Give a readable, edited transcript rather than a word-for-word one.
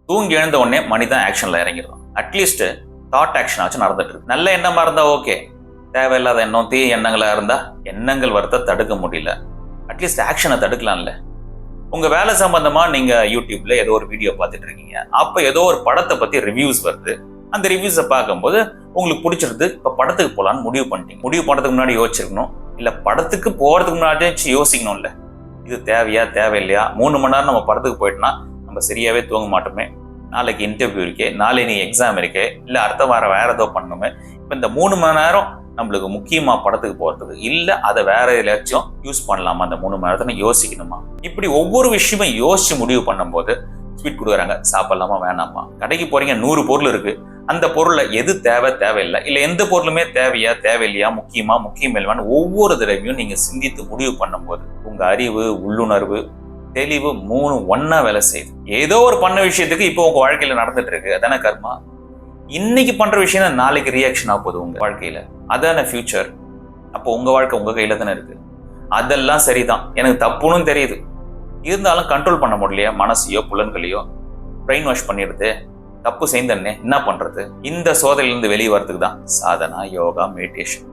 தூங்கி எழுந்த உடனே மனிதன் ஆக்ஷன்ல இறங்கிடுவான். அட்லீஸ்ட் தாட் ஆக்ஷன் ஆச்சு நடந்துட்டு இருக்கு. நல்ல எண்ணமா இருந்தா ஓகே, தேவையில்லாத எண்ணம் தீய எண்ணங்களா இருந்தா எண்ணங்கள் வரத்தை தடுக்க முடியல, அட்லீஸ்ட் ஆக்ஷனை தடுக்கலாம்ல. உங்க வேலை சம்பந்தமா நீங்க யூடியூப்ல ஏதோ ஒரு வீடியோ பார்த்துட்டு இருக்கீங்க, அப்ப ஏதோ ஒரு படத்தை பத்தி ரிவ்யூஸ் வருது. அந்த ரிவ்யூஸை பார்க்கும்போது உங்களுக்கு பிடிச்சிருது, இப்ப படத்துக்கு போலான்னு முடிவு பண்ணிட்டீங்க. முடிவு பண்றதுக்கு முன்னாடி யோசிச்சிருக்கணும், இல்ல படத்துக்கு போறதுக்கு முன்னாடி யோசிக்கணும்ல, இது தேவையா தேவையில்லையா. 3 மணி நேரம் நம்ம படத்துக்கு போயிட்டோம்னா நம்ம சரியாவே தூங்க மாட்டோமே, நாளைக்கு இன்டர்வியூ இருக்கே, நாளைக்கு எக்ஸாம் இருக்கே, இல்ல அடுத்த வாரம் வேற ஏதோ பண்ணணுமே. இப்ப இந்த 3 மணி நேரம் நம்மளுக்கு முக்கியமா படத்துக்கு போறதுக்கு, இல்ல அதை வேற எதாச்சும் யூஸ் பண்ணலாமா, அந்த 3 மணி நேரத்தை யோசிக்கணுமா. இப்படி ஒவ்வொரு விஷயமும் யோசிச்சு முடிவு பண்ணும்போது ஸ்வீட் கொடுக்குறாங்க, சாப்பிடலாமா வேணாமா. கடைக்கு போறீங்க, 100 பொருள் இருக்கு, அந்த பொருள்ல எது தேவை தேவையில்லை, இல்ல எந்த பொருளுமே தேவையா தேவையில்லையா, முக்கியமா முக்கியம் இல்லையான்னு ஒவ்வொரு தடவையும் நீங்க சிந்தித்து முடிவு பண்ணும்போது உங்க அறிவு, உள்ளுணர்வு, தெளிவு 3 ஒன்னா வேலை செய்யுது. ஏதோ ஒரு பண்ண விஷயத்துக்கு இப்போ உங்க வாழ்க்கையில நடந்துட்டு இருக்கு, அதான கர்மா. இன்னைக்கு பண்ற விஷயம் நாளைக்கு ரியாக்ஷன் ஆகுது உங்க வாழ்க்கையில, அதான ஃபியூச்சர். அப்போ உங்க வாழ்க்கை உங்க கையில தானே இருக்கு. அதெல்லாம் சரிதான், எனக்கு தப்புன்னு தெரியுது, இருந்தாலும் கண்ட்ரோல் பண்ண முடியலையா, மனசையோ புலன்களையோ பிரெயின் வாஷ் பண்ணிடுது. தப்பு செய்தன்னே என்ன பண்றது. இந்த சோதனையிலிருந்து வெளியே வரதுக்கு தான் சாதனா, யோகா, மெடிடேஷன்.